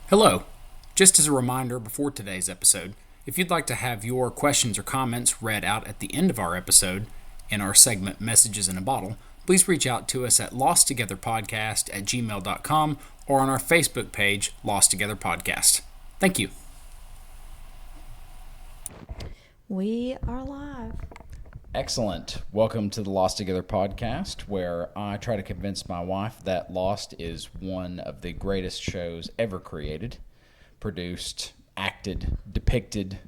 Hello. Just as a reminder before today's episode, if you'd like to have your questions or comments read out at the end of our episode in our segment Messages in a Bottle, please reach out to us at losttogetherpodcast@gmail.com or on our Facebook page, Lost Together Podcast. Thank you. We are live. Excellent. Welcome to the Lost Together podcast, where I try to convince my wife that Lost is one of the greatest shows ever created, produced, acted, depicted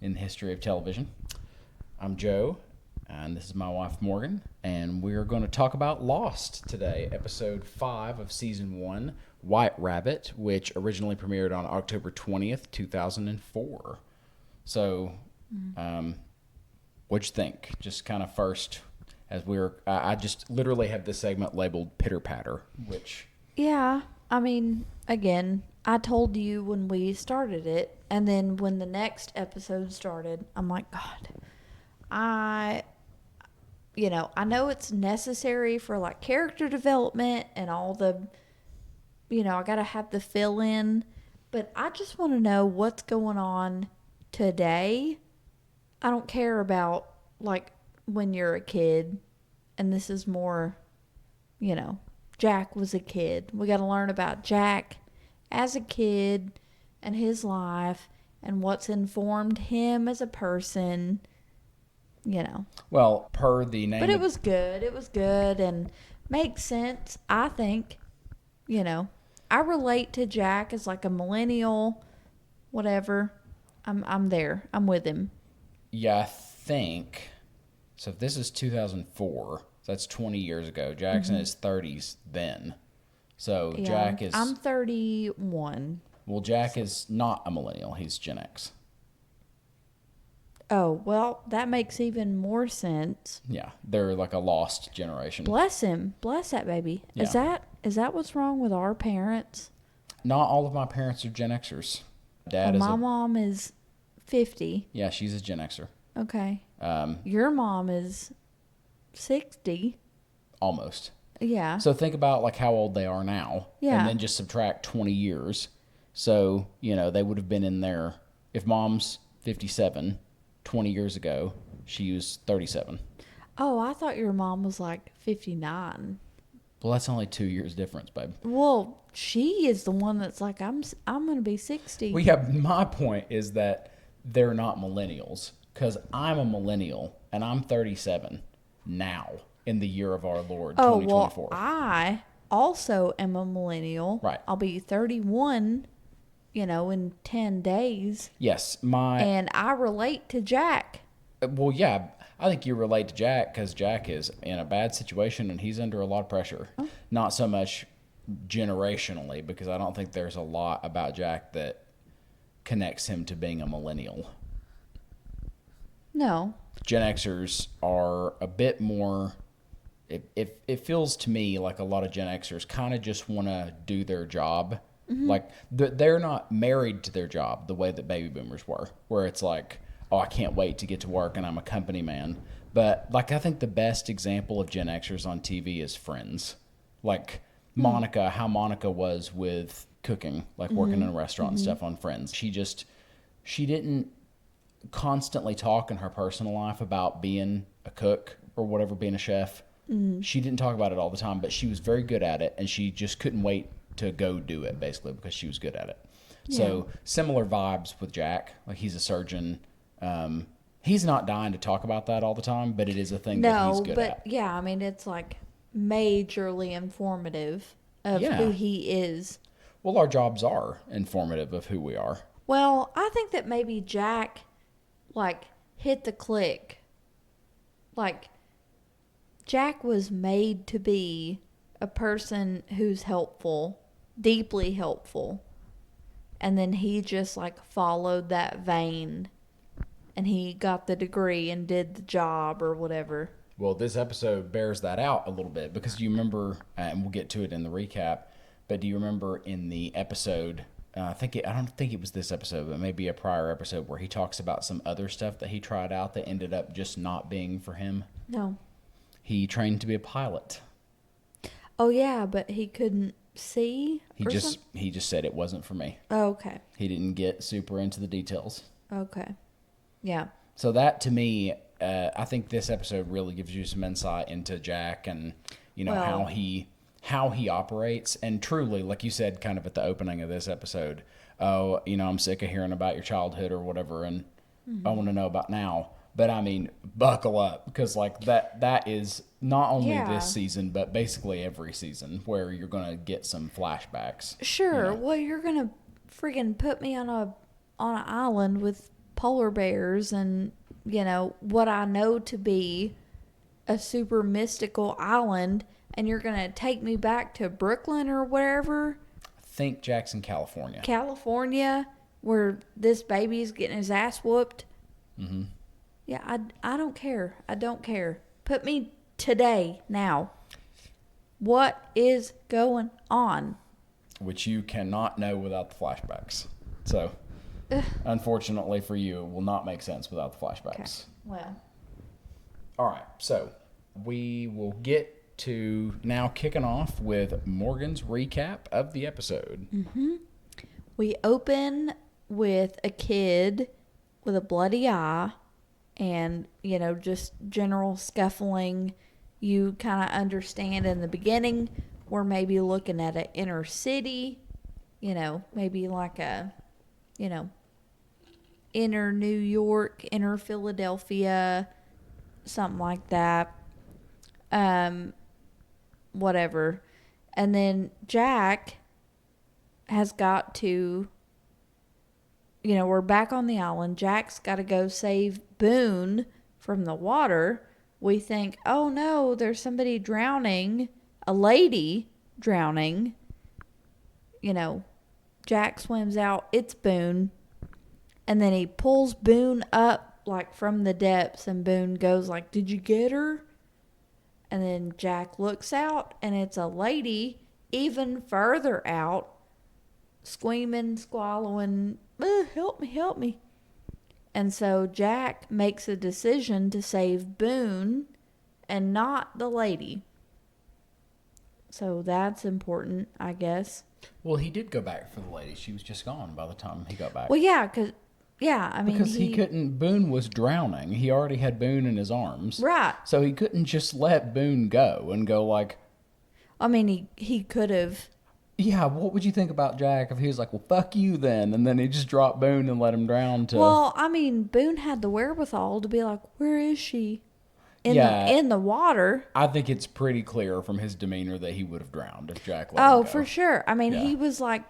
in the history of television. I'm Joe, and this is my wife Morgan, and we're going to talk about Lost today, episode 5 of season 1, White Rabbit, which originally premiered on October 20th, 2004. So, what'd you think? Just kind of first, as I just literally have this segment labeled Pitter Patter, which... Yeah, I mean, again, I told you when we started it, and then when the next episode started, I'm like, God, I know it's necessary for like character development and all the, I got to have the fill in, but I just want to know what's going on today. I don't care about, like, when you're a kid, and this is more, Jack was a kid. We got to learn about Jack as a kid and his life and what's informed him as a person, Well, per the name... But it was good. It was good and makes sense, I think. I relate to Jack as, like, a millennial, whatever. I'm there. I'm with him. Yeah, I think... So if this is 2004, that's 20 years ago. Jack's in his 30s then. So Yeah, Jack is... I'm 31. Well, Jack is not a millennial. He's Gen X. Oh, well, that makes even more sense. Yeah, they're like a lost generation. Bless him. Bless that baby. Yeah. Is that what's wrong with our parents? Not all of my parents are Gen Xers. Dad My mom is 50. Yeah, she's a Gen Xer. Okay. Your mom is 60. Almost. Yeah. So think about like how old they are now. Yeah. And then just subtract 20 years. So, they would have been in there. If mom's 57, 20 years ago, she was 37. Oh, I thought your mom was like 59. Well, that's only 2 years difference, babe. Well, she is the one that's like, I'm going to be 60. Well, yeah, my point is that they're not millennials. Because I'm a millennial, and I'm 37 now in the year of our Lord, 2024. Well, I also am a millennial. Right. I'll be 31, in 10 days. Yes, And I relate to Jack. Well, yeah, I think you relate to Jack because Jack is in a bad situation, and he's under a lot of pressure. Oh. Not so much generationally, because I don't think there's a lot about Jack that connects him to being a millennial. No. Gen Xers are a bit more... It feels to me like a lot of Gen Xers kind of just want to do their job. Mm-hmm. Like, they're not married to their job the way that baby boomers were, where it's like, oh, I can't wait to get to work and I'm a company man. But, like, I think the best example of Gen Xers on TV is Friends. Like, Monica, how Monica was with cooking, like working in a restaurant and stuff on Friends. She didn't constantly talk in her personal life about being a cook or whatever, being a chef. She didn't talk about it all the time, but she was very good at it, and she just couldn't wait to go do it, basically, because she was good at it. Yeah. So similar vibes with Jack. Like, he's a surgeon. He's not dying to talk about that all the time, but it is a thing that he's good at. Yeah, I mean, it's like majorly informative of who he is. Well, our jobs are informative of who we are. Well, I think that maybe Jack, like, hit the click. Like, Jack was made to be a person who's helpful, deeply helpful. And then he just, like, followed that vein. And he got the degree and did the job or whatever. Well, this episode bears that out a little bit. Because you remember, and we'll get to it in the recap, but do you remember in the episode... I don't think it was this episode, but maybe a prior episode where he talks about some other stuff that he tried out that ended up just not being for him. No. He trained to be a pilot. Oh, yeah, but he couldn't sea? He just said it wasn't for me. Oh, okay. He didn't get super into the details. Okay. Yeah. So that to me, I think this episode really gives you some insight into Jack and how he operates. And truly, like you said, kind of at the opening of this episode, oh, I'm sick of hearing about your childhood or whatever, and I want to know about now. But I mean, buckle up, because like that is not only this season, but basically every season where you're gonna get some flashbacks. Sure. Well, you're gonna friggin' put me on an island with polar bears and what I know to be a super mystical island, and you're gonna take me back to Brooklyn or wherever. Think Jackson, California, where this baby's getting his ass whooped. Mm-hmm. Yeah, I don't care. I don't care. Put me today, now. What is going on? Which you cannot know without the flashbacks. So, unfortunately for you, it will not make sense without the flashbacks. Okay. Well. All right, so we will get to now kicking off with Morgan's recap of the episode. Mm-hmm. We open with a kid with a bloody eye and, just general scuffling. You kind of understand in the beginning we're maybe looking at an inner city, maybe like a, inner New York, inner Philadelphia, something like that. Whatever. And then Jack has got to, we're back on the island. Jack's got to go save Boone from the water. We think, oh no, there's somebody drowning, a lady drowning. Jack swims out, it's Boone. And then he pulls Boone up like from the depths, and Boone goes like, did you get her? And then Jack looks out, and it's a lady even further out, screaming, squalling, help me, help me. And so Jack makes a decision to save Boone and not the lady. So that's important, I guess. Well, he did go back for the lady. She was just gone by the time he got back. Well, yeah, because he couldn't. Boone was drowning. He already had Boone in his arms, right? So he couldn't just let Boone go and go like. I mean, he could have. Yeah, what would you think about Jack if he was like, "Well, fuck you then," and then he just dropped Boone and let him drown? Well, I mean, Boone had the wherewithal to be like, "Where is she?" In the water. I think it's pretty clear from his demeanor that he would have drowned if Jack let him go. For sure. I mean, he was like,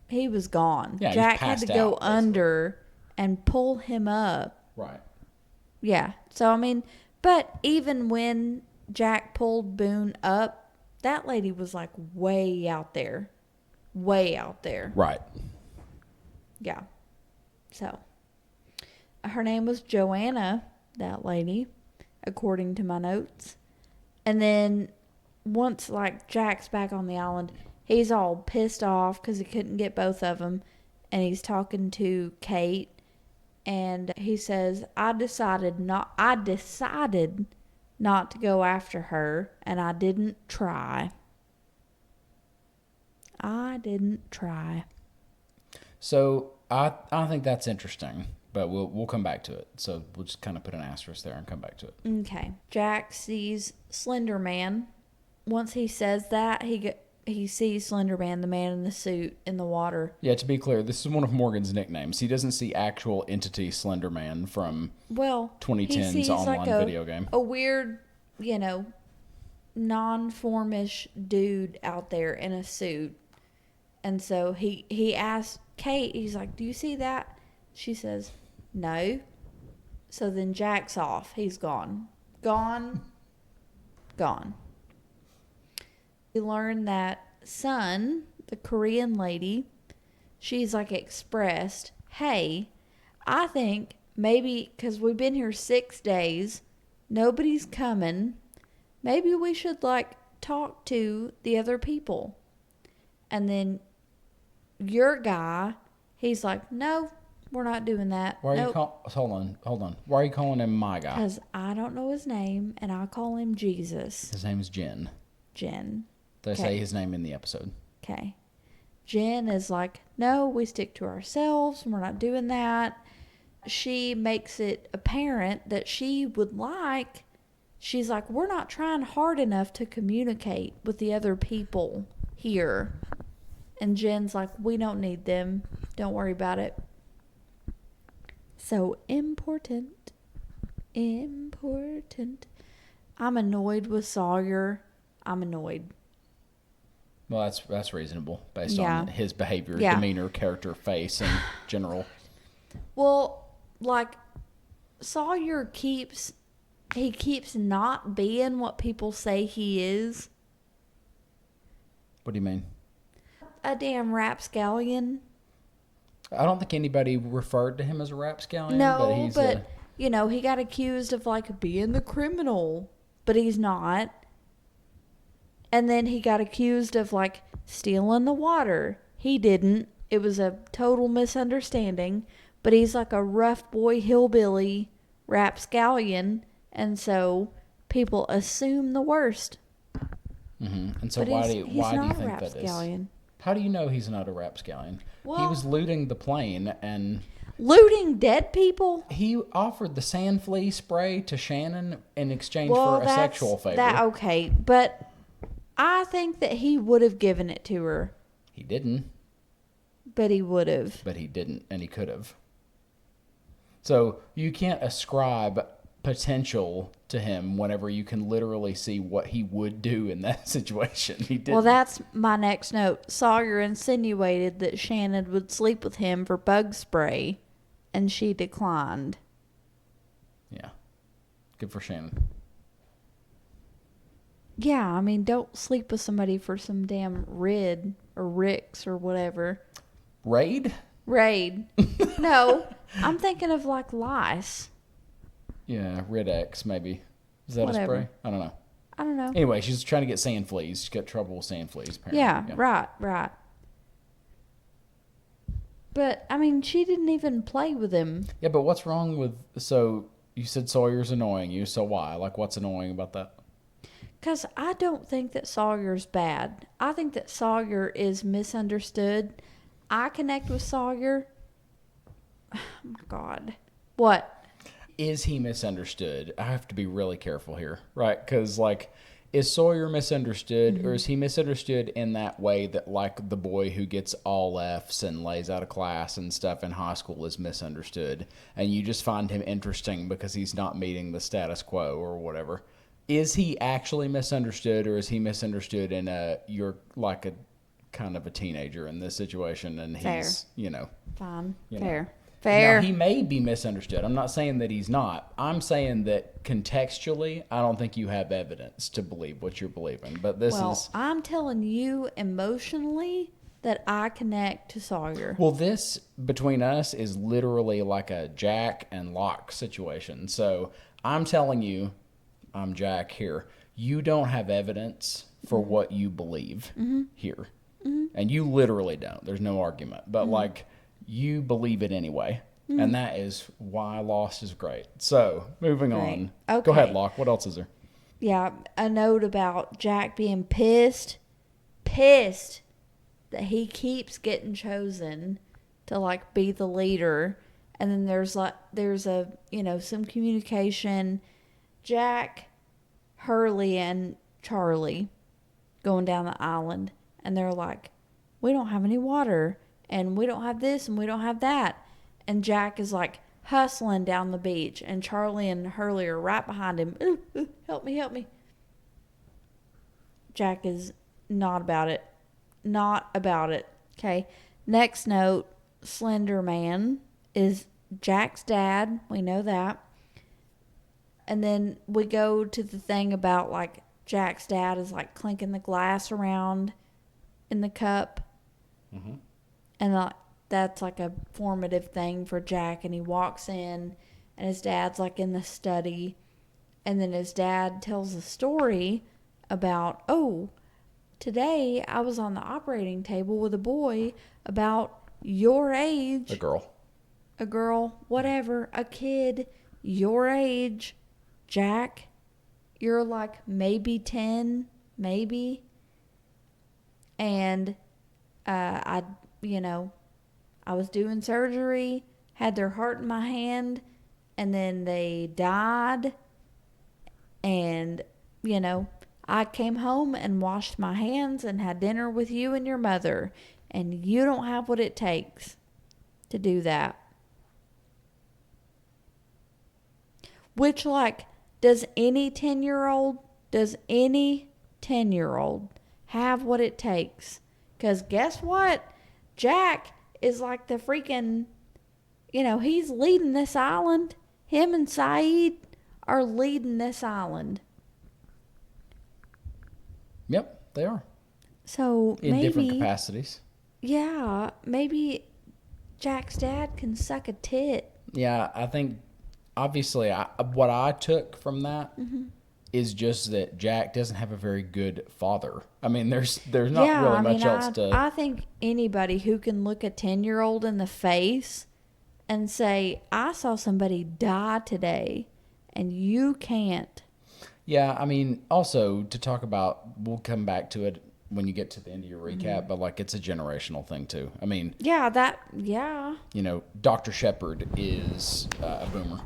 he was gone. Yeah, Jack had to go under and pull him up. Right. Yeah. So, I mean, but even when Jack pulled Boone up, that lady was like way out there. Way out there. Right. Yeah. So, her name was Joanna, that lady, according to my notes. And then once like Jack's back on the island, he's all pissed off because he couldn't get both of them. And he's talking to Kate. And he says, I decided not to go after her, and I didn't try. So I think that's interesting, but we'll come back to it. So we'll just kind of put an asterisk there and come back to it. Okay. Jack sees Slender Man. Once he says that, he sees Slender Man, the man in the suit, in the water. Yeah, to be clear, this is one of Morgan's nicknames. He doesn't see actual entity Slender Man from 2010's online like video game. A weird, non-formish dude out there in a suit. And so he asks Kate, he's like, do you see that? She says, no. So then Jack's off. He's gone. Gone. We learn that Sun, the Korean lady, she's like expressed, hey, I think maybe because we've been here 6 days, nobody's coming, maybe we should like talk to the other people. And then your guy, he's like, no, we're not doing that. Why are you hold on. Why are you calling him my guy? Because I don't know his name, and I call him Jesus. His name is Jen. Jen. They say his name in the episode. Okay. Jen is like, no, we stick to ourselves. We're not doing that. She makes it apparent that she would like, she's like, we're not trying hard enough to communicate with the other people here. And Jen's like, we don't need them. Don't worry about it. So important. Important. I'm annoyed with Sawyer. I'm annoyed. Well, that's reasonable based Yeah. on his behavior, Yeah. demeanor, character, face, and general. Well, like, Sawyer keeps not being what people say he is. What do you mean? A damn rapscallion. I don't think anybody referred to him as a rapscallion, but he's you know, he got accused of like being the criminal, but he's not. And then he got accused of like stealing the water. He didn't. It was a total misunderstanding. But he's like a rough boy hillbilly rapscallion, and so people assume the worst. And so But why he's do you not a think that is? rapscallion. How do you know he's not a rapscallion? He Well- was looting the plane, and Looting dead people? he offered the sand flea spray to Shannon in exchange for a sexual favor. Okay, but I think that he would have given it to her, He didn't, but he would have. but he didn't, and he could have. So you can't ascribe potential to him whenever you can literally see what he would do in that situation. He didn't. Well, that's my next note. Sawyer insinuated that Shannon would sleep with him for bug spray, and she declined. Yeah. Good for Shannon. Yeah, I mean, don't sleep with somebody for some damn Rid or Ricks or whatever. Raid? Raid. No, I'm thinking of like lice. Yeah, Rid X maybe. Is that Whatever. a spray? I don't know. I don't know. Anyway, she's trying to get sand fleas. She's got trouble with sand fleas, apparently. Yeah, right. But, I mean, she didn't even play with him. Yeah, but what's wrong with... So, you said Sawyer's annoying you, so why? Like, what's annoying about that? Because I don't think that Sawyer's bad. I think that Sawyer is misunderstood. I connect with Sawyer. Oh, my God. What? Is he misunderstood? I have to be really careful here, right? Because, like, is Sawyer misunderstood, or is he misunderstood in that way that, like, the boy who gets all Fs and lays out of class and stuff in high school is misunderstood, and you just find him interesting because he's not meeting the status quo or whatever? Is he actually misunderstood, or is he misunderstood in you're like a kind of a teenager in this situation, and he's, Fair. you know... Fine. You know. Fair. Fair. Now, he may be misunderstood. I'm not saying that he's not. I'm saying that contextually, I don't think you have evidence to believe what you're believing. But this Well, is... I'm telling you emotionally that I connect to Sawyer. Well, this, between us, is literally like a Jack and Locke situation. So I'm telling you, I'm Jack here. You don't have evidence for what you believe here. And you literally don't. There's no argument. But, like... You believe it anyway, and that is why Lost is great. So, moving on. Okay. Go ahead, Locke. What else is there? Yeah, a note about Jack being pissed that he keeps getting chosen to like be the leader, and then there's a some communication. Jack, Hurley, and Charlie going down the island, and they're like, we don't have any water. And we don't have this and we don't have that. And Jack is like hustling down the beach. And Charlie and Hurley are right behind him. Ooh, help me. Jack is not about it. Not about it. Okay. Next note, Slender Man is Jack's dad. We know that. And then we go to the thing about like Jack's dad is like clinking the glass around in the cup. Mm-hmm. And that's like a formative thing for Jack. And he walks in, and his dad's like in the study. And then his dad tells a story about, oh, today I was on the operating table with a boy about your age. A girl, whatever, a kid, your age. Jack, you're like maybe 10, maybe. And I, you know, I was doing surgery, had their heart in my hand, and then they died. And, you know, I came home and washed my hands and had dinner with you and your mother. And you don't have what it takes to do that. Which, like, does any 10-year-old have what it takes? Because guess what? Jack is like the freaking, he's leading this island. Him and Saeed are leading this island. Yep, they are. So in different capacities. Yeah, maybe Jack's dad can suck a tit. Yeah, I think obviously what I took from that is just that Jack doesn't have a very good father. I mean, there's not really much else to. I think anybody who can look a 10-year-old in the face and say, I saw somebody die today, and you can't. Yeah, I mean, also to talk about, we'll come back to it when you get to the end of your recap, but like it's a generational thing too. I mean, Yeah. Dr. Shepard is a boomer.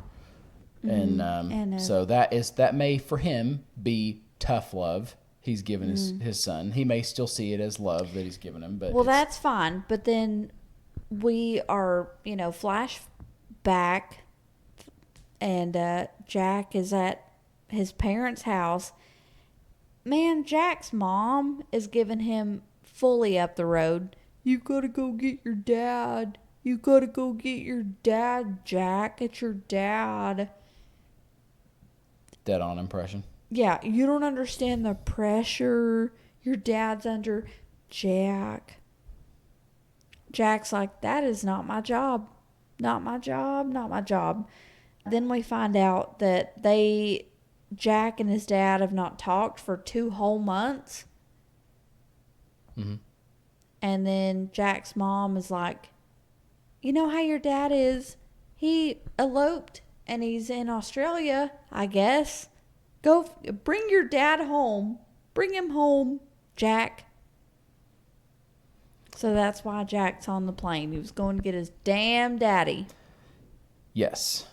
And so that may for him be tough love he's given his son. He may still see it as love that he's given him, but that's fine. But then we are, flash back, and Jack is at his parents' house. Man, Jack's mom is giving him fully up the road. You gotta go get your dad. You gotta go get your dad, Jack. It's your dad. dead on impression. Yeah, you don't understand the pressure your dad's under. Jack's like, that is not my job. Not my job, not my job. Then we find out that Jack and his dad have not talked for 2 whole months. Mm-hmm. And then Jack's mom is like, you know how your dad is? He eloped and he's in Australia, I guess. Go bring your dad home. Bring him home, Jack. So that's why Jack's on the plane. He was going to get his damn daddy. Yes.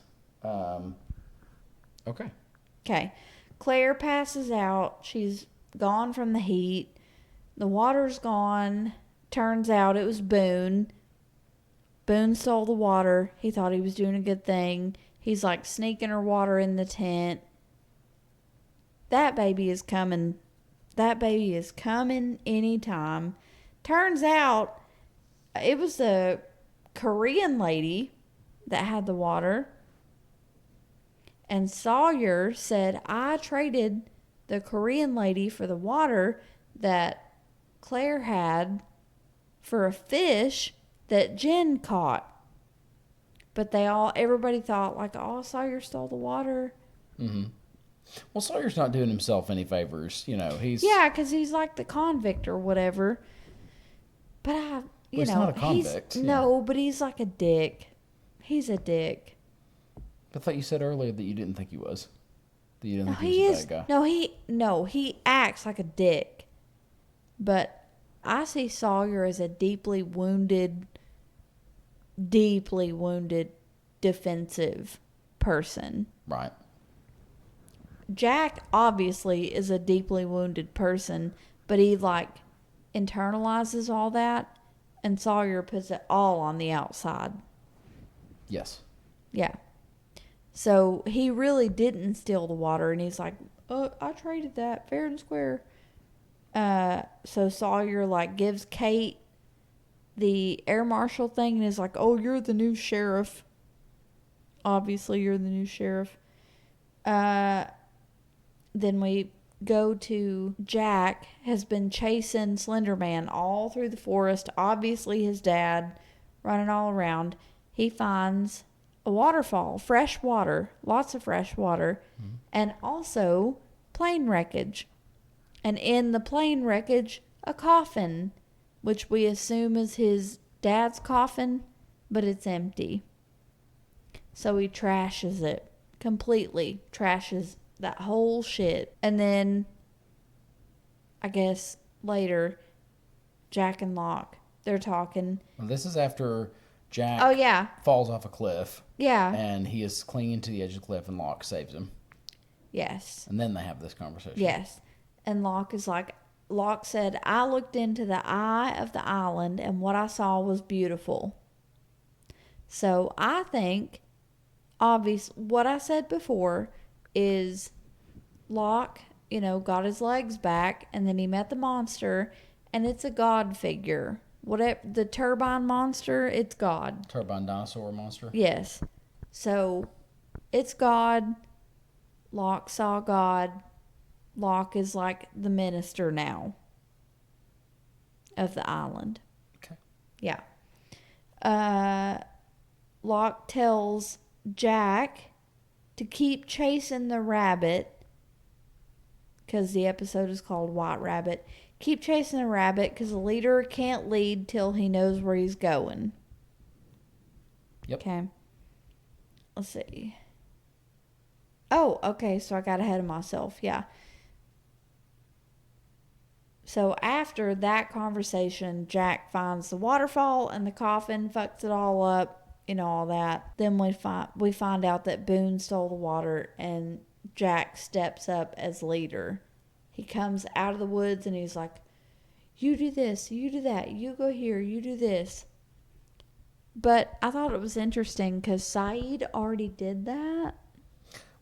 Okay. Okay. Claire passes out. She's gone from the heat. The water's gone. Turns out it was Boone. Boone stole the water. He thought he was doing a good thing. He's like sneaking her water in the tent. That baby is coming. That baby is coming anytime. Turns out it was the Korean lady that had the water. And Sawyer said, I traded the Korean lady for the water that Claire had for a fish that Jen caught. But everybody thought like, oh, Sawyer stole the water. Mm-hmm. Well, Sawyer's not doing himself any favors. He's... Yeah, because he's like the convict or whatever. But he's not a convict. No, but he's like a dick. He's a dick. I thought you said earlier that you didn't think he was. That you didn't think he was a bad guy. He acts like a dick. But I see Sawyer as a deeply wounded, defensive person. Right. Jack obviously is a deeply wounded person, but he internalizes all that, and Sawyer puts it all on the outside. Yes. Yeah. So he really didn't steal the water, and he's like, oh, I traded that fair and square. So Sawyer gives Kate the air marshal thing and is like, oh, you're the new sheriff. Obviously, you're the new sheriff. Then we go to Jack has been chasing Slender Man all through the forest. Obviously, his dad running all around. He finds a waterfall, fresh water, lots of fresh water, and also plane wreckage. And in the plane wreckage, a coffin, which we assume is his dad's coffin, but it's empty. So he trashes it completely, trashes that whole shit. And then, I guess later, Jack and Locke they're talking. Well, this is after Jack Oh, yeah. falls off a cliff. Yeah. And he is clinging to the edge of the cliff, and Locke saves him. Yes. And then they have this conversation. Yes. And Locke said, I looked into the eye of the island, and what I saw was beautiful. So I think, what I said before is Locke, got his legs back, and then he met the monster, and it's a god figure. Whatever the turbine monster, it's God. Turbine dinosaur monster? Yes. So it's God. Locke saw God. Locke is like the minister now of the island. Okay. Yeah. Locke tells Jack to keep chasing the rabbit, because the episode is called White Rabbit. Keep chasing the rabbit because the leader can't lead till he knows where he's going. Yep. Okay. Let's see. Oh, okay, so I got ahead of myself. Yeah. So after that conversation, Jack finds the waterfall and the coffin, fucks it all up, all that. Then we find out that Boone stole the water, and Jack steps up as leader. He comes out of the woods and he's like, you do this, you do that, you go here, you do this. But I thought it was interesting because Saeed already did that.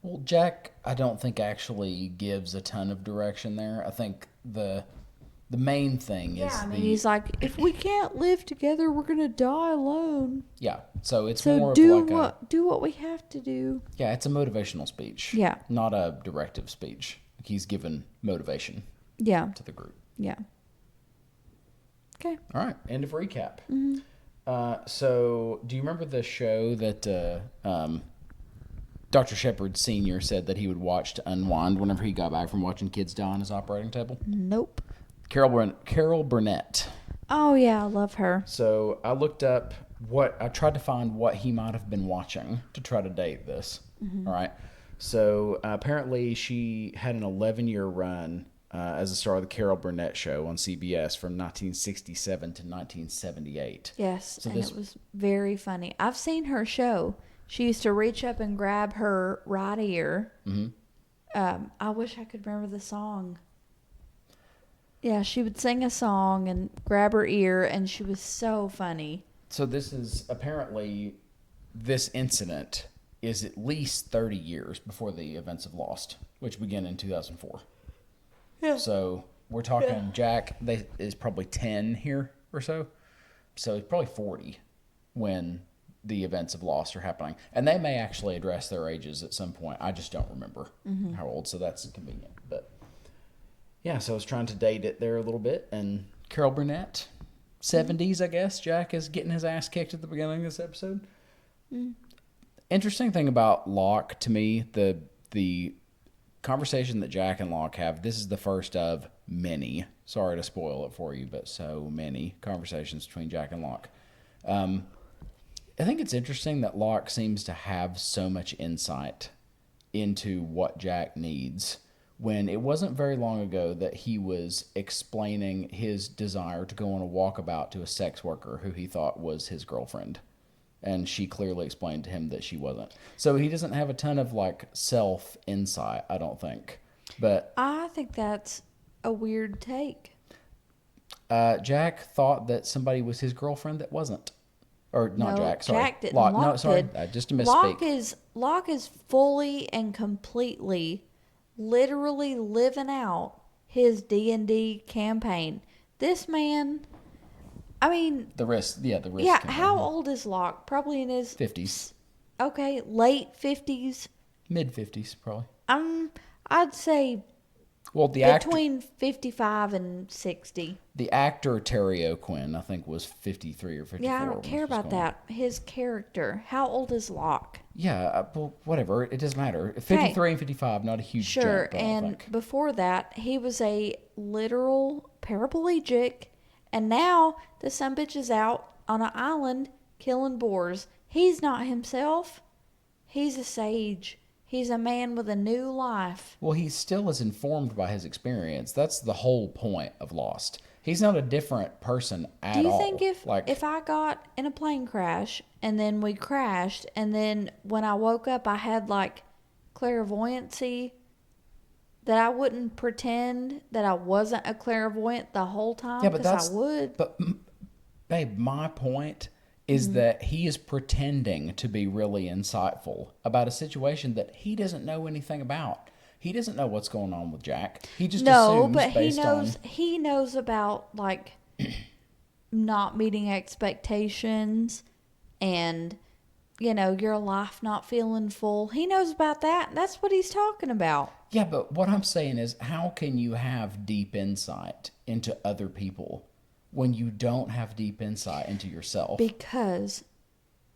Well, Jack, I don't think actually gives a ton of direction there. I think the main thing is he's like, if we can't live together, we're gonna die alone. Yeah, so it's So more do of like do what we have to do. Yeah, it's a motivational speech. Yeah, not a directive speech. He's given motivation. Yeah, to the group. Yeah. Okay. All right. End of recap. Mm-hmm. So, do you remember the show that Dr. Shepard Sr. said that he would watch to unwind whenever he got back from watching kids die on his operating table? Nope. Carol Burnett. Oh, yeah, I love her. So, I looked up I tried to find what he might have been watching to try to date this. Mm-hmm. All right. So, apparently she had an 11-year run as a star of the Carol Burnett Show on CBS from 1967 to 1978. Yes, so and it was very funny. I've seen her show. She used to reach up and grab her right ear. Mm-hmm. I wish I could remember the song. Yeah, she would sing a song and grab her ear, and she was so funny. So this incident is at least 30 years before the events of Lost, which began in 2004. Yeah. So we're talking Jack is probably 10 here or so. So he's probably 40 when the events of Lost are happening. And they may actually address their ages at some point. I just don't remember how old, so that's convenient. But yeah, so I was trying to date it there a little bit. And Carol Burnett, 70s, I guess. Jack is getting his ass kicked at the beginning of this episode. Interesting thing about Locke to me, the conversation that Jack and Locke have, this is the first of many. Sorry to spoil it for you, but so many conversations between Jack and Locke. I think it's interesting that Locke seems to have so much insight into what Jack needs when it wasn't very long ago that he was explaining his desire to go on a walkabout to a sex worker who he thought was his girlfriend. And she clearly explained to him that she wasn't. So he doesn't have a ton of self-insight, I don't think. But I think that's a weird take. Jack thought that somebody was his girlfriend that wasn't. Or not no, Jack, sorry. Jack didn't. Locke. Locke No, sorry. did. Just a misspeak. Locke is fully and completely, literally living out his D&D campaign. This man... I mean... The risk. Yeah. Yeah, how old is Locke? Probably in his... 50s. Okay, late 50s? Mid-50s, probably. I'd say between 55 and 60. The actor Terry O'Quinn, I think, was 53 or 54. Yeah, I don't care about that. His character. How old is Locke? Yeah, well, whatever. It doesn't matter. 53 and 55, not a huge jump, I don't and think. Before that, he was a literal paraplegic. And now the sumbitch is out on an island killing boars. He's not himself. He's a sage. He's a man with a new life. Well, he still is informed by his experience. That's the whole point of Lost. He's not a different person at all. Do you think if I got in a plane crash and then we crashed and then when I woke up I had like clairvoyancy, that I wouldn't pretend that I wasn't a clairvoyant the whole time? Yeah, but I would. But, babe, my point is that he is pretending to be really insightful about a situation that he doesn't know anything about. He doesn't know what's going on with Jack. He just assumes but based he knows about like not meeting expectations and your life not feeling full. He knows about that. That's what he's talking about. Yeah, but what I'm saying is, how can you have deep insight into other people when you don't have deep insight into yourself? Because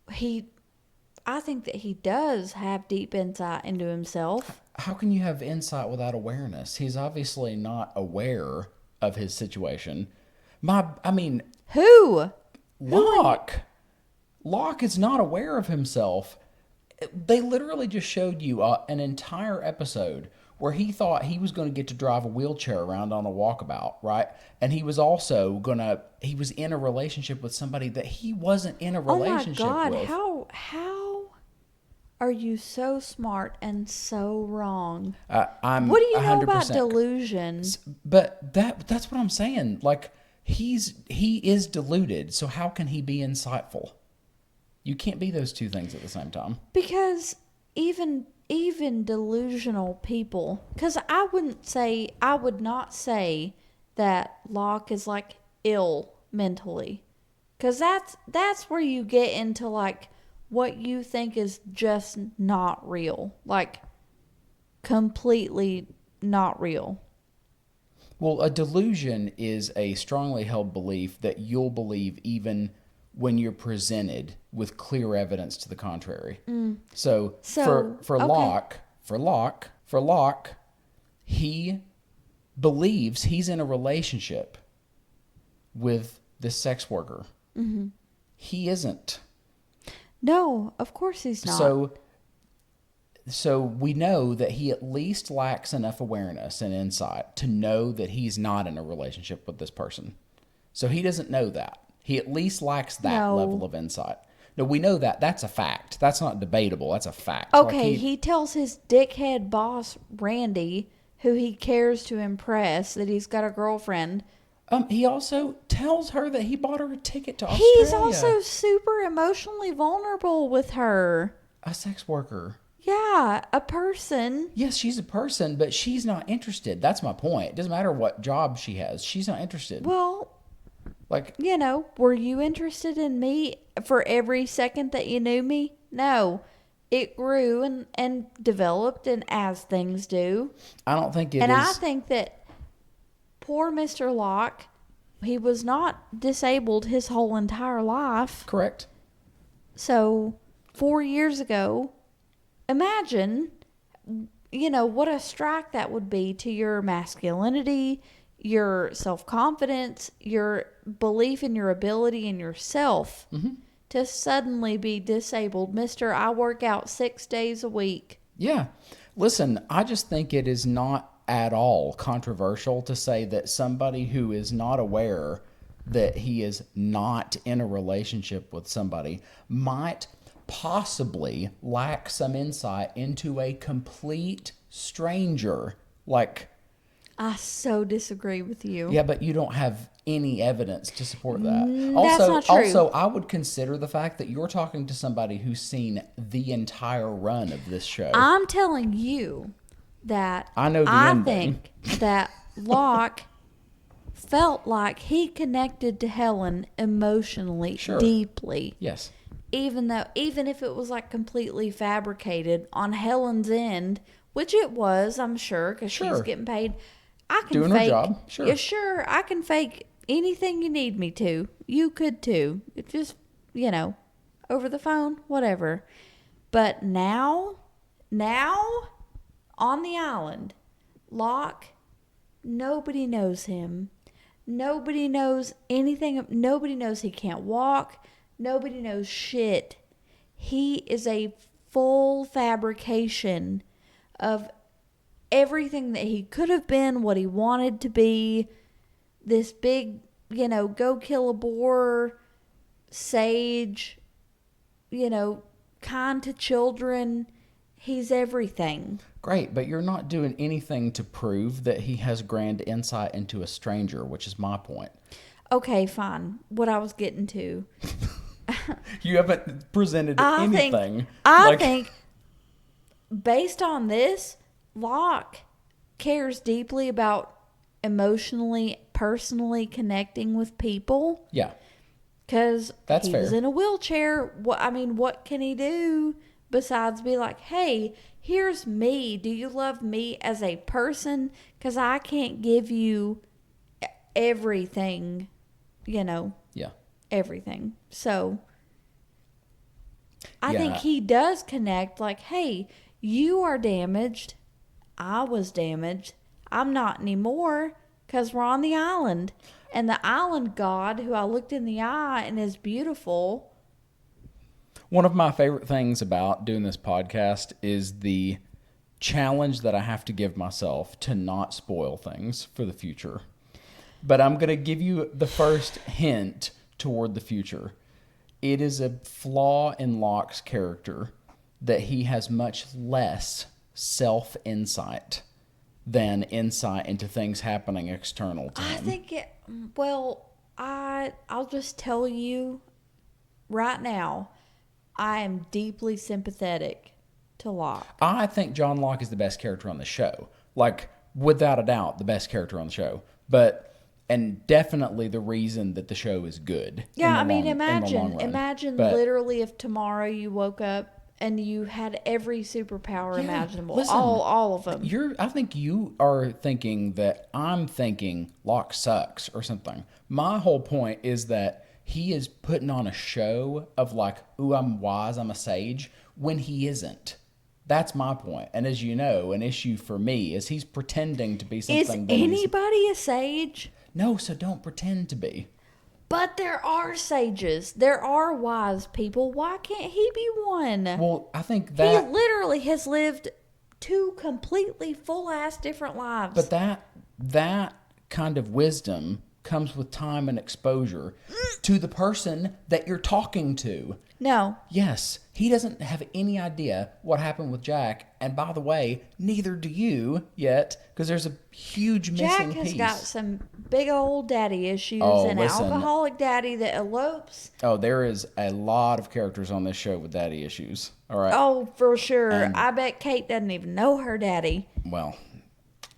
I think that he does have deep insight into himself. How can you have insight without awareness? He's obviously not aware of his situation. Who? Locke. Locke is not aware of himself. They literally just showed you an entire episode where he thought he was going to get to drive a wheelchair around on a walkabout, right? And he was also he was in a relationship with somebody that he wasn't in a relationship with. Oh my God, how are you so smart and so wrong? I'm what do you know 100%. about delusions? But that's what I'm saying. Like, he is deluded, so how can he be insightful? You can't be those two things at the same time. Because even delusional people, because I would not say that Locke is like ill mentally, because that's where you get into like what you think is just not real, like completely not real. Well, a delusion is a strongly held belief that you'll believe even when you're presented with clear evidence to the contrary. So for okay. Locke, he believes he's in a relationship with this sex worker. Mm-hmm. He isn't. No, of course he's not. So we know that he at least lacks enough awareness and insight to know that he's not in a relationship with this person. So he doesn't know that. He at least lacks that level of insight. No, we know that. That's a fact. That's not debatable. That's a fact. Okay, he tells his dickhead boss, Randy, who he cares to impress, that he's got a girlfriend. He also tells her that he bought her a ticket to Australia. He's also super emotionally vulnerable with her. A sex worker. Yeah, a person. Yes, she's a person, but she's not interested. That's my point. It doesn't matter what job she has. She's not interested. Well, like, were you interested in me for every second that you knew me? No. It grew and developed, and as things do. I don't think it is. And I think that poor Mr. Locke, he was not disabled his whole entire life. Correct. So, 4 years ago, imagine, what a strike that would be to your masculinity, your self-confidence, your belief in your ability in yourself, to suddenly be disabled. Mister, I work out 6 days a week. Yeah. Listen, I just think it is not at all controversial to say that somebody who is not aware that he is not in a relationship with somebody might possibly lack some insight into a complete stranger. Like, I so disagree with you. yeah, but you don't have any evidence to support that. That's not true. Also, I would consider the fact that you're talking to somebody who's seen the entire run of this show. I'm telling you that I know the ending. think that Locke felt like he connected to Helen emotionally deeply. Yes. Even if it was like completely fabricated on Helen's end, which it was, I'm sure, because she's getting paid. I can doing fake, her job. Sure. Yeah, sure. I can fake anything you need me to. You could too. It just, over the phone, whatever. But now on the island, Locke, nobody knows him. Nobody knows anything. Nobody knows he can't walk. Nobody knows shit. He is a full fabrication of everything that he could have been, what he wanted to be, this big, go kill a boar, sage, kind to children. He's everything. Great, but you're not doing anything to prove that he has grand insight into a stranger, which is my point. Okay, fine. What I was getting to. You haven't presented anything. I think, based on this, Locke cares deeply about emotionally, personally connecting with people. Yeah. Because That's fair. He's in a wheelchair. What can he do besides be like, hey, here's me. Do you love me as a person? Because I can't give you everything, Yeah. everything. So I think he does connect like, hey, you are damaged. I was damaged. I'm not anymore because we're on the island. And the island god, who I looked in the eye and is beautiful. One of my favorite things about doing this podcast is the challenge that I have to give myself to not spoil things for the future. But I'm going to give you the first hint toward the future. It is a flaw in Locke's character that he has much less self-insight than insight into things happening external to him. I'll just tell you right now, I am deeply sympathetic to Locke. I think John Locke is the best character on the show. Like, without a doubt, the best character on the show. And definitely the reason that the show is good. Yeah, imagine But literally if tomorrow you woke up and you had every superpower imaginable. Listen, all of them. I think you are thinking that I'm thinking Locke sucks or something. My whole point is that he is putting on a show of like, ooh, I'm wise, I'm a sage, when he isn't. That's my point. And as you know, an issue for me is he's pretending to be something. Is anybody a sage? No, so don't pretend to be. But there are sages. There are wise people. Why can't he be one? Well, I think that... He literally has lived 2 completely full-ass different lives. But that kind of wisdom comes with time and exposure to the person that you're talking to. No. Yes, he doesn't have any idea what happened with Jack. And by the way, neither do you yet, because there's a huge missing piece. Jack has got some big old daddy issues and an alcoholic daddy that elopes. Oh, there is a lot of characters on this show with daddy issues. All right. Oh, for sure. And I bet Kate doesn't even know her daddy. Well,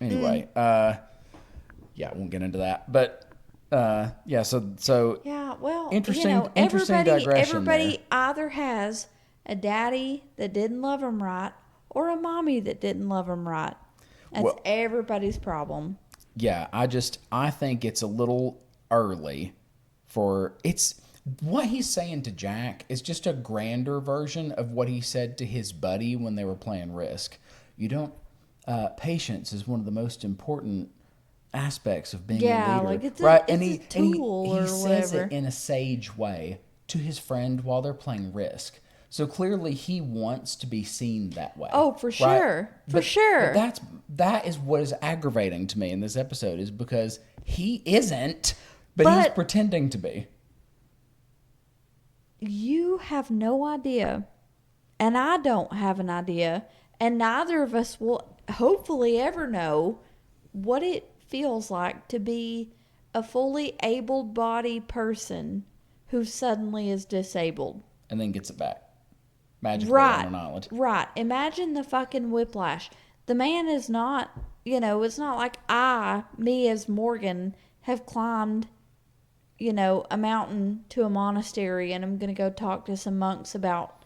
anyway, yeah, I won't get into that. But yeah, so yeah, well, interesting digression. Everybody there. either has a daddy that didn't love him right or a mommy that didn't love him right. That's everybody's problem. Yeah, I think it's a little early for what he's saying to Jack is just a grander version of what he said to his buddy when they were playing Risk. Patience is one of the most important aspects of being a leader. Like it's right? A tool or he says whatever. it in a sage way to his friend while they're playing Risk. So clearly he wants to be seen that way. Oh, for sure. Right? Sure. But that is what is aggravating to me in this episode is because he isn't, but he's pretending to be. You have no idea, and I don't have an idea, and neither of us will hopefully ever know what it feels like to be a fully able-bodied person who suddenly is disabled. And then gets it back. Magically on an island. Right. Imagine the fucking whiplash. The man is not, it's not like me as Morgan, have climbed, a mountain to a monastery and I'm going to go talk to some monks about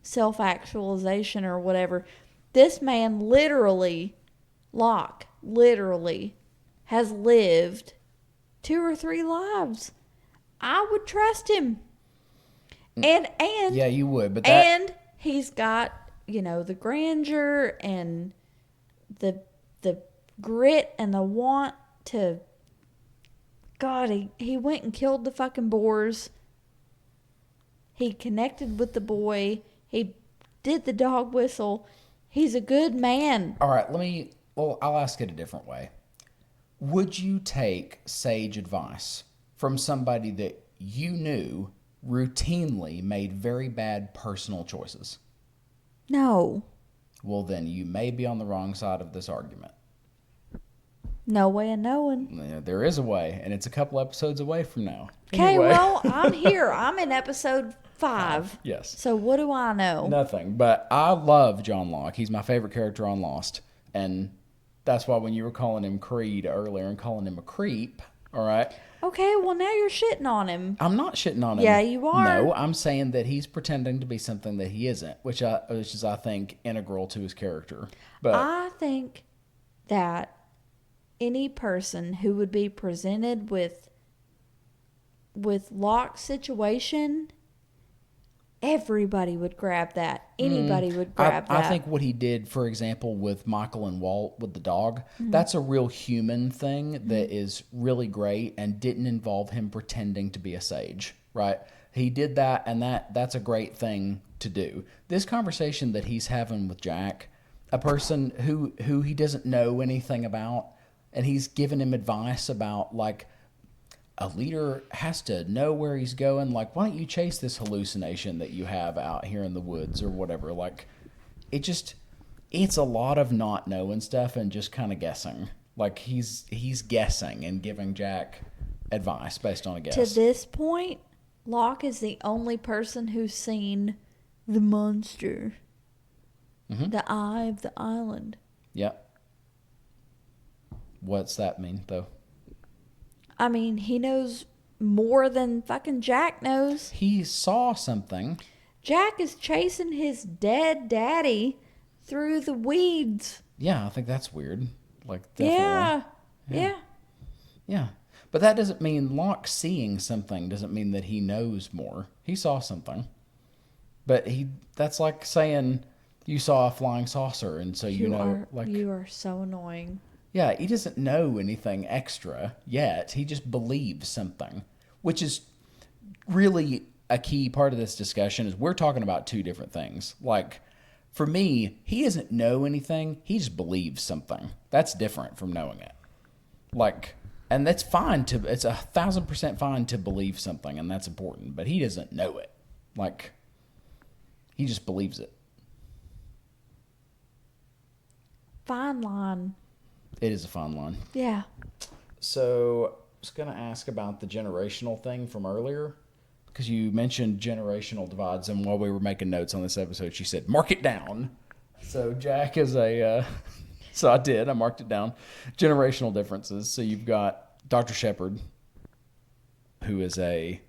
self-actualization or whatever. This man Locke, has lived 2 or 3 lives. I would trust him. And yeah, you would, but and he's got, the grandeur and the grit and the want to. God, he went and killed the fucking boars. He connected with the boy. He did the dog whistle. He's a good man. All right, I'll ask it a different way. Would you take sage advice from somebody that you knew routinely made very bad personal choices? No. Well, then you may be on the wrong side of this argument. No way of knowing. Yeah, there is a way, and it's a couple episodes away from now. Okay, Anyway. well, I'm here. I'm in episode 5. Yes. So what do I know? Nothing. But I love John Locke. He's my favorite character on Lost. And that's why when you were calling him Creed earlier and calling him a creep, all right? Okay, well, now you're shitting on him. I'm not shitting on him. Yeah, you are. No, I'm saying that he's pretending to be something that he isn't, which is, I think, integral to his character. But I think that any person who would be presented with Locke's situation, everybody would grab that. Anybody would grab that. I think what he did, for example, with Michael and Walt with the dog, that's a real human thing that is really great and didn't involve him pretending to be a sage, right? He did that, and that's a great thing to do. This conversation that he's having with Jack, a person who he doesn't know anything about, and he's giving him advice about, like, a leader has to know where he's going. Like, why don't you chase this hallucination that you have out here in the woods or whatever? Like, it's a lot of not knowing stuff and just kind of guessing. Like, he's guessing and giving Jack advice based on a guess. To this point, Locke is the only person who's seen the monster. The eye of the island. Yep. What's that mean, though? I mean, he knows more than fucking Jack knows. He saw something. Jack is chasing his dead daddy through the weeds. Yeah, I think that's weird. Like, definitely. Yeah. Yeah. But that doesn't mean Locke seeing something doesn't mean that he knows more. He saw something. But that's like saying you saw a flying saucer and so you know. You are so annoying. Yeah, he doesn't know anything extra yet. He just believes something, which is really a key part of this discussion is we're talking about two different things. Like, for me, he doesn't know anything. He just believes something. That's different from knowing it. Like, and that's fine it's 1,000% fine to believe something, and that's important, but he doesn't know it. Like, he just believes it. Fine line. It is a fine line. Yeah. So I was going to ask about the generational thing from earlier because you mentioned generational divides, and while we were making notes on this episode, she said, mark it down. So Jack is so I did. I marked it down. Generational differences. So you've got Dr. Shepard, who is a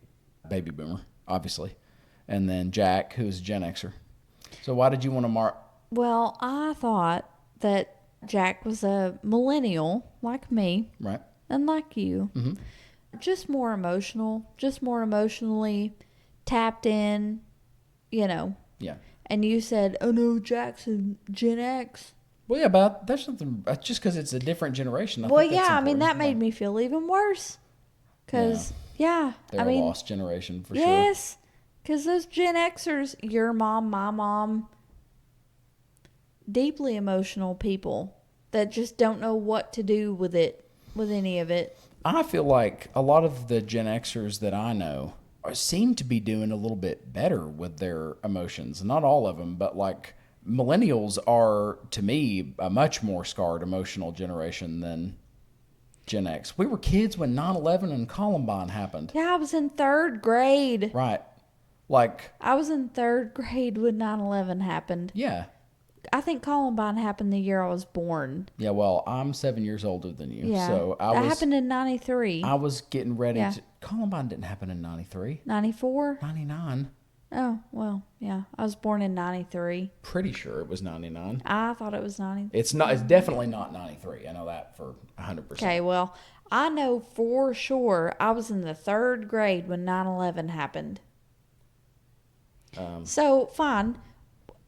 baby boomer, obviously, and then Jack, who is a Gen Xer. So why did you want to mark? Well, I thought that Jack was a millennial, like me. Right. And like you. Mm-hmm. Just more emotional. Just more emotionally tapped in, Yeah. And you said, oh no, Jack's a Gen X. Well, yeah, but that's something, just because it's a different generation. I Well, think that's yeah, I mean, that important. made me feel even worse. Because, They're I mean. a lost generation for sure. Yes. Because those Gen Xers, your mom, my mom, deeply emotional people that just don't know what to do with any of it. I feel like a lot of the Gen Xers that I know seem to be doing a little bit better with their emotions. Not all of them, but like millennials are, to me, a much more scarred emotional generation than Gen X. We were kids when 9/11 and Columbine happened. Yeah, I was in 3rd grade. Right. Like. I was in 3rd grade when 9/11 happened. Yeah. I think Columbine happened the year I was born. Yeah, well, I'm 7 years older than you. Yeah. So that happened in 93. I was getting ready to. Columbine didn't happen in 93. 94? 99. Oh, well, yeah. I was born in 93. Pretty sure it was 99. I thought it was 90. It's not. It's definitely not 93. I know that for 100%. Okay, well, I know for sure I was in the 3rd grade when 9/11 happened. So, fine.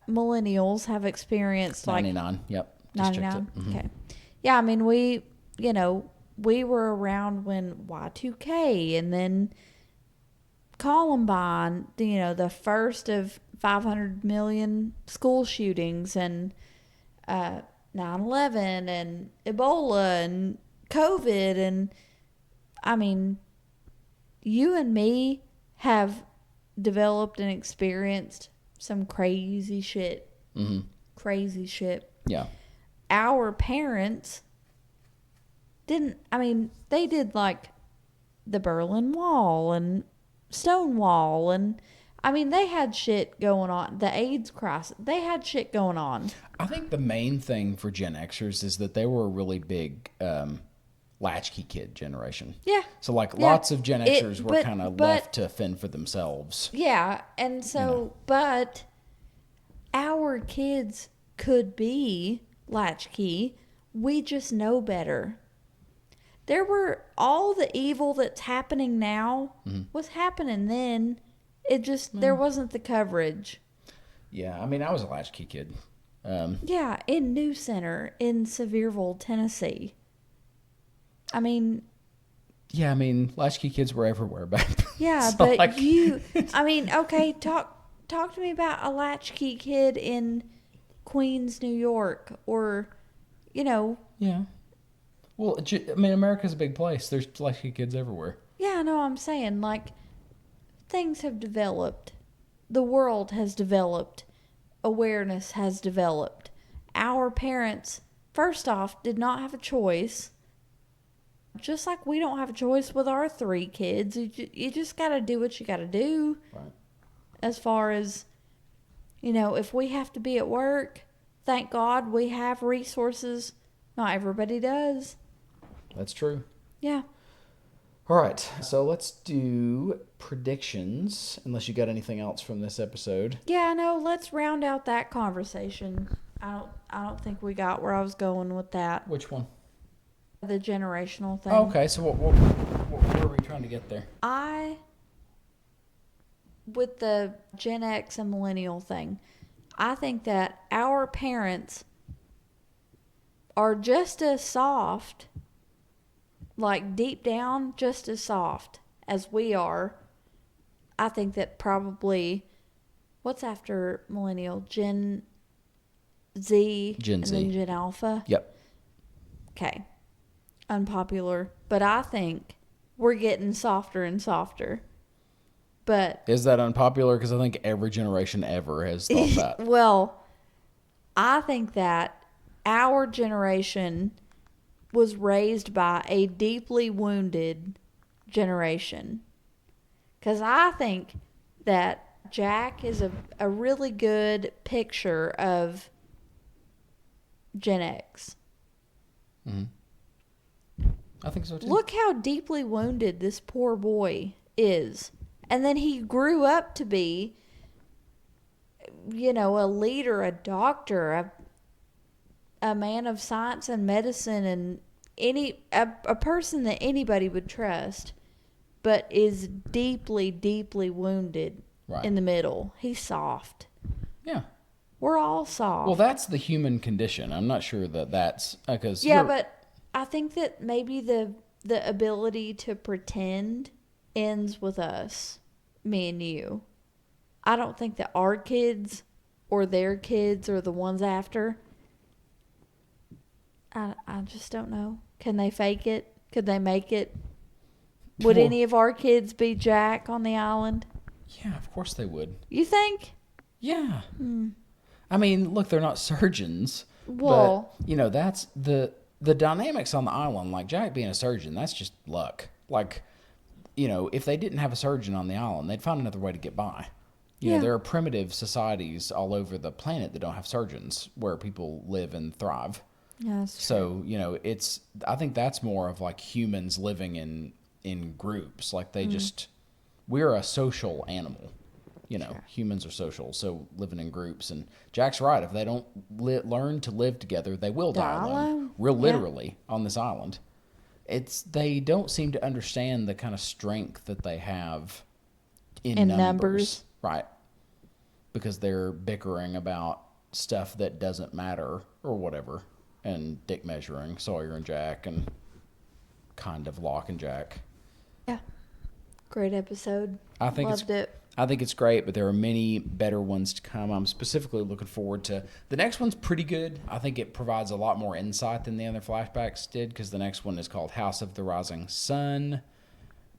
Millennials have experienced 99. Yep. Just checked 99? it. Mm-hmm. Okay. Yeah, I mean, we were around when Y2K and then Columbine, the first of 500 million school shootings and 9/11 and Ebola and COVID, and I mean, you and me have developed and experienced some crazy shit. Mm-hmm. Crazy shit. Yeah. Our parents didn't, I mean, they did like the Berlin Wall and Stonewall, and I mean, they had shit going on. The AIDS crisis, they had shit going on. I think the main thing for Gen Xers is that they were a really big latchkey kid generation. Yeah. So, like, Yeah. lots of Gen Xers were but- kind of but- left to fend for themselves. Yeah, and so, but our kids could be latchkey. We just know better. There were all the evil that's happening now was happening then. It just, there wasn't the coverage. Yeah, I mean, I was a latchkey kid. Yeah, in New Center, in Sevierville, Tennessee. I mean, Yeah, I mean, latchkey kids were everywhere back then. yeah, So, but like, I mean, okay, talk to me about a latchkey kid in Queens, New York, or, you know. Yeah. Well, I mean, America's a big place. There's latchkey kids everywhere. Yeah, I know, I'm saying, like, things have developed. The world has developed. Awareness has developed. Our parents, first off, did not have a choice. Just like we don't have a choice with our 3 kids. You just got to do what you got to do. Right. As far as, you know, if we have to be at work, thank God we have resources. Not everybody does. That's true. Yeah. All right, so let's do predictions, unless you got anything else from this episode. Yeah, no, let's round out that conversation. I don't think we got where I was going with that. Which one? The generational thing. Oh, okay, so where are we trying to get there? With the Gen X and millennial thing, I think that our parents are just as soft, like deep down, just as soft as we are. I think that probably, what's after millennial? Gen Z. Gen Z. And then Gen Alpha. Yep. Okay. Unpopular. But I think we're getting softer and softer. But Is that unpopular? Because I think every generation ever has thought that. well, I think that our generation was raised by a deeply wounded generation. Because I think that Jack is a really good picture of Gen X. I think so too. Look how deeply wounded this poor boy is. And then he grew up to be, you know, a leader, a doctor, a man of science and medicine, and a person that anybody would trust, but is deeply, deeply wounded in the middle. He's soft. Yeah. We're all soft. Well, that's the human condition. I'm not sure that that's because but I think that maybe the ability to pretend ends with us, me and you. I don't think that our kids or their kids or the ones after. I just don't know. Can they fake it? Could they make it? Would Well, any of our kids be Jack on the island? Yeah, of course they would. You think? Yeah. I mean, look, they're not surgeons. Well, but, you know, that's the dynamics on the island. Like Jack being a surgeon, that's just luck. Like, you know, if they didn't have a surgeon on the island, they'd find another way to get by. You know, there are primitive societies all over the planet that don't have surgeons where people live and thrive. Yeah, So, you know, I think that's more of like humans living in groups. Like they we're a social animal. You know, humans are social, so living in groups. And Jack's right. If they don't learn to live together, they will die alone. Real literally on this island. They don't seem to understand the kind of strength that they have in numbers. Right. Because they're bickering about stuff that doesn't matter or whatever. And dick measuring, Sawyer and Jack, and kind of Locke and Jack. Yeah. Great episode. I think Loved it. I think it's great, but there are many better ones to come. I'm specifically looking forward to the next one's pretty good. I think it provides a lot more insight than the other flashbacks did, because the next one is called House of the Rising Sun.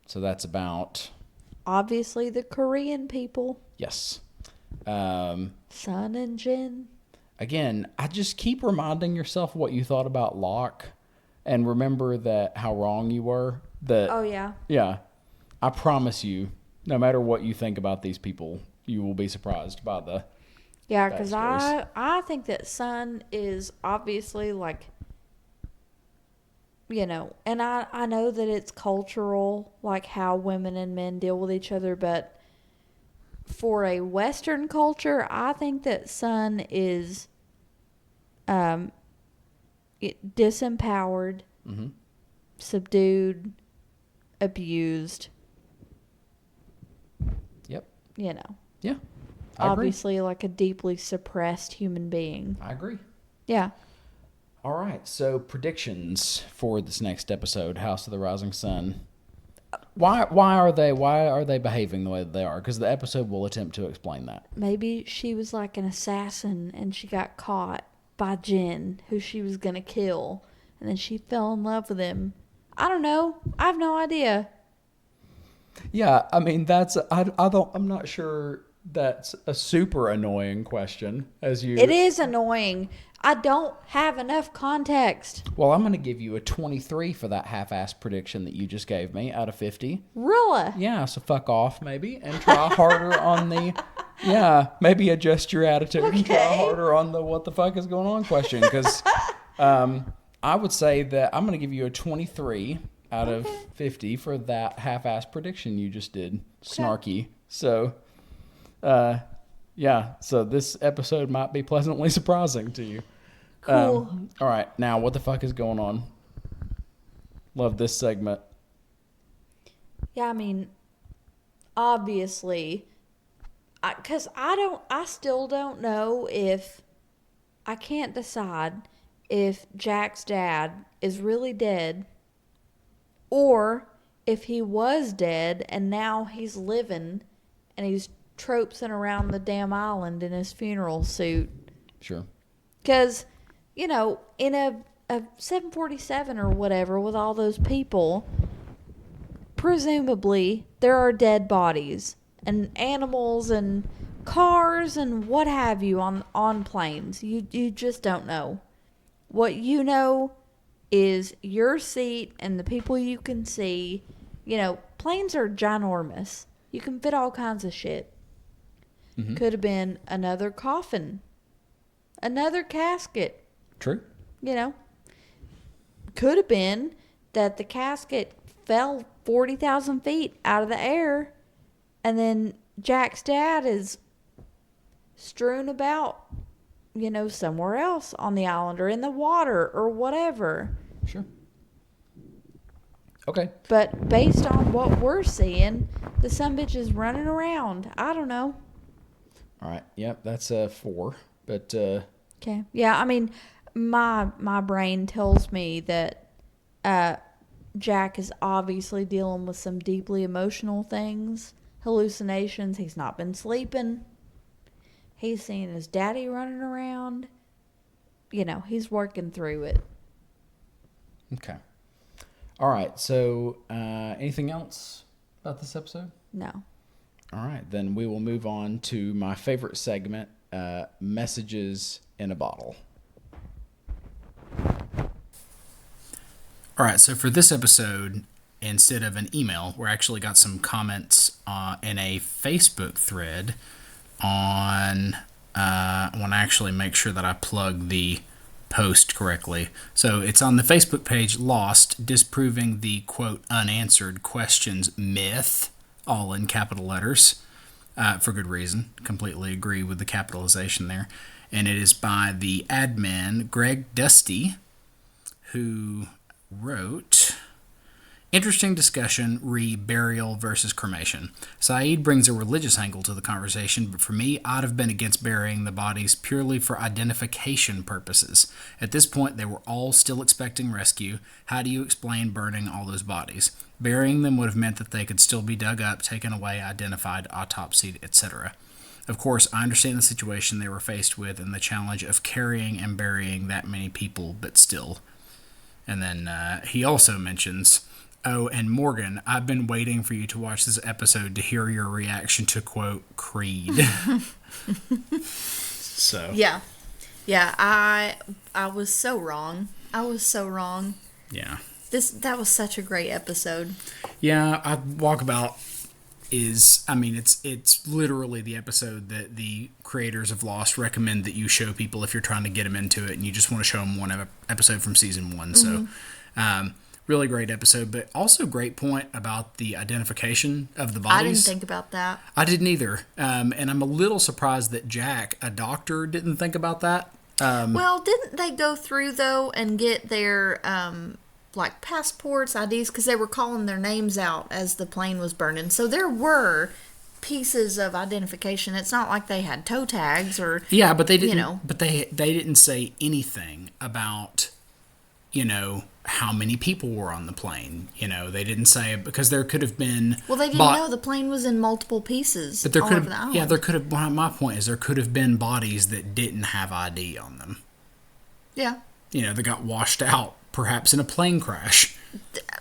So that's about, Obviously, the Korean people. yes. Sun and Jin. Again, I just keep reminding yourself what you thought about Locke, and remember that how wrong you were. That, Oh, yeah. yeah, I promise you, no matter what you think about these people, you will be surprised by the Yeah, because backstories. I think that Sun is obviously like, and I know that it's cultural, like how women and men deal with each other, but for a Western culture, I think that Sun is um, disempowered, Mm-hmm. subdued, abused, Yep. Yeah, I agree. obviously like a deeply suppressed human being. I agree. Yeah. All right, so predictions for this next episode, House of the Rising Sun. Why are they behaving the way that they are? Because the episode will attempt to explain that. Maybe she was like an assassin and she got caught by Jin, who she was going to kill. And then she fell in love with him. I don't know. I have no idea. Yeah, I mean I'm not sure that's a super annoying question as you. It is annoying. I don't have enough context. Well, I'm going to give you a 23 for that half-assed prediction that you just gave me out of 50. Really? Yeah, so fuck off maybe and try harder on the. Yeah, maybe adjust your attitude and try Okay. harder on the what the fuck is going on question, because I would say that I'm going to give you a 23 out of 50 for that half-assed prediction you just did. Snarky. So, yeah, so this episode might be pleasantly surprising to you. Cool. All right, now what the fuck is going on? Love this segment. Yeah, I mean, obviously, because I still don't know if, I can't decide if Jack's dad is really dead or if he was dead and now he's living and he's tropesing around the damn island in his funeral suit. Sure. Because, in a 747 or whatever with all those people, presumably there are dead bodies and animals and cars and what have you on planes. You just don't know. What you know is your seat and the people you can see. Planes are ginormous. You can fit all kinds of shit. Mm-hmm. Could have been another coffin, another casket. True. Could have been that the casket fell 40,000 feet out of the air and then Jack's dad is strewn about, somewhere else on the island or in the water or whatever. Sure. Okay. But based on what we're seeing, the sumbitch is running around. I don't know. All right. Yep, that's a 4. But Okay. Yeah, I mean, my brain tells me that Jack is obviously dealing with some deeply emotional things, hallucinations. He's not been sleeping. He's seeing his daddy running around. He's working through it. okay. All right. So, anything else about this episode? No. All right, then we will move on to my favorite segment, Messages in a Bottle. All right, so for this episode, instead of an email, we actually got some comments in a Facebook thread on. I want to actually make sure that I plug the post correctly. So it's on the Facebook page, Lost, disproving the, quote, unanswered questions myth, all in capital letters, for good reason. Completely agree with the capitalization there. And it is by the admin, Greg Dusty, who wrote, interesting discussion re burial versus cremation. Saeed brings a religious angle to the conversation, but for me, I'd have been against burying the bodies purely for identification purposes. At this point, they were all still expecting rescue. How do you explain burning all those bodies? Burying them would have meant that they could still be dug up, taken away, identified, autopsied, etc. Of course, I understand the situation they were faced with and the challenge of carrying and burying that many people, but still. And then he also mentions, oh, and Morgan, I've been waiting for you to watch this episode to hear your reaction to, quote, Creed. So. Yeah. Yeah, I was so wrong. I was so wrong. Yeah. That was such a great episode. Yeah, Walkabout is, I mean, it's literally the episode that the creators of Lost recommend that you show people if you're trying to get them into it and you just want to show them one episode from season 1. Mm-hmm. So, really great episode, but also great point about the identification of the bodies. I didn't think about that. I didn't either. And I'm a little surprised that Jack, a doctor, didn't think about that. Well, didn't they go through, though, and get their, like, passports, IDs? Because they were calling their names out as the plane was burning. So there were pieces of identification. It's not like they had toe tags or... Yeah, but they didn't, you know. but they didn't say anything about, how many people were on the plane. They didn't say, because there could have been... Well, they didn't know the plane was in multiple pieces. But there all could over the have, island. yeah, there could have, my point is there could have been bodies that didn't have ID on them. Yeah. That got washed out, perhaps in a plane crash.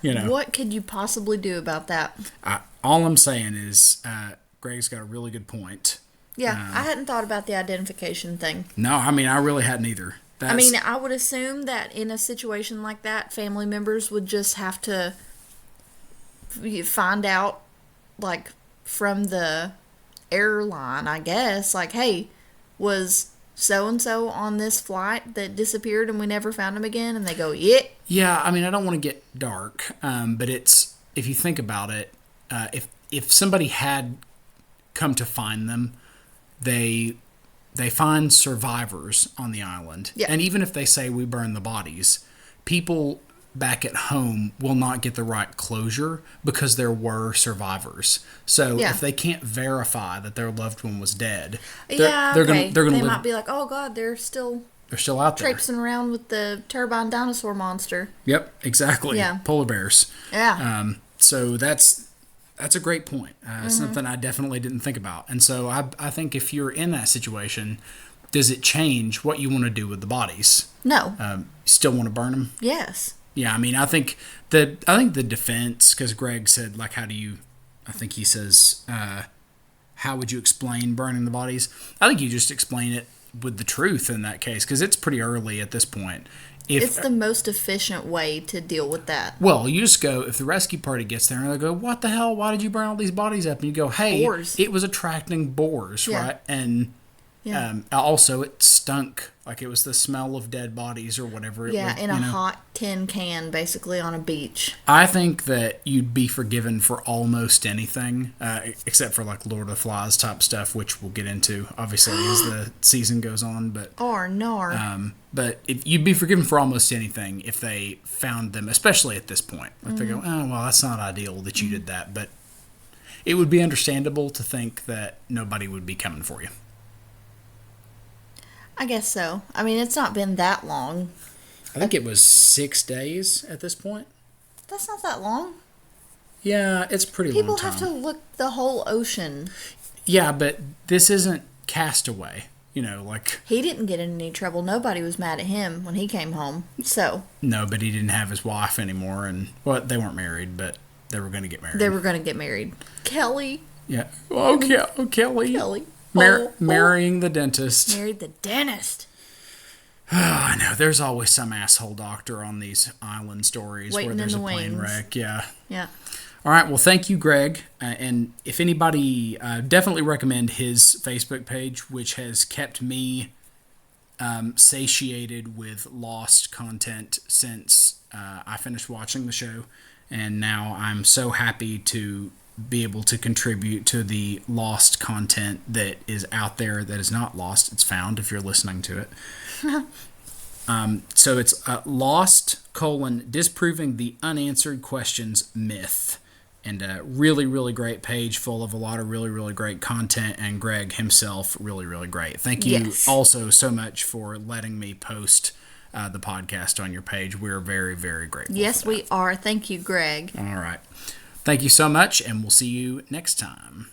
What could you possibly do about that? All I'm saying is, Greg's got a really good point. Yeah, I hadn't thought about the identification thing. No, I mean, I really hadn't either. I would assume that in a situation like that, family members would just have to find out, like, from the airline, I guess, like, hey, was so-and-so on this flight that disappeared and we never found him again? And they go, yeah. Yeah, I mean, I don't want to get dark, but it's, if you think about it, if somebody had come to find them, they find survivors on the island. Yeah. And even if they say we burn the bodies, people back at home will not get the right closure because there were survivors. So if they can't verify that their loved one was dead, they're gonna they might be like, oh God, they're still out there traipsing around with the turbine dinosaur monster. Yep, exactly. Yeah. Polar bears. Yeah. So that's a great point. Something I definitely didn't think about. And so I think if you're in that situation, does it change what you want to do with the bodies? No. Still want to burn them? Yes. Yeah, I mean, I think the defense, because Greg said, like, I think he says, how would you explain burning the bodies? I think you just explain it with the truth in that case, because it's pretty early at this point. It's the most efficient way to deal with that. Well, you just go, if the rescue party gets there and they go, what the hell, why did you burn all these bodies up? And you go, hey, boars. It was attracting boars, right? And also it stunk, like it was the smell of dead bodies or whatever it was. In a hot tin can, basically, on a beach. I think that you'd be forgiven for almost anything, except for like Lord of the Flies type stuff, which we'll get into, obviously, as the season goes on. But But if you'd be forgiven for almost anything if they found them, especially at this point. Like they go, oh, well, that's not ideal that you did that. But it would be understandable to think that nobody would be coming for you. I guess so. I mean, it's not been that long. I think it was 6 days at this point. That's not that long. Yeah, it's pretty long time. People have to look the whole ocean. Yeah, but this isn't Castaway. Like... He didn't get in any trouble. Nobody was mad at him when he came home, so... No, but he didn't have his wife anymore, and... Well, they weren't married, but they were going to get married. Kelly. Yeah. Oh, Kelly. Kelly. Marrying the dentist. Married the dentist. Oh, I know. There's always some asshole doctor on these island stories where there's a plane wreck. Yeah. Yeah. All right. Well, thank you, Greg. And if anybody, definitely recommend his Facebook page, which has kept me satiated with Lost content since I finished watching the show. And now I'm so happy to be able to contribute to the Lost content that is out there that is not lost. It's found if you're listening to it. So it's Lost, disproving the unanswered questions myth. And a really, really great page full of a lot of really, really great content. And Greg himself, really, really great. Thank you also so much for letting me post the podcast on your page. We're very, very grateful. Yes, for that. we are. Thank you, Greg. All right. Thank you so much, and we'll see you next time.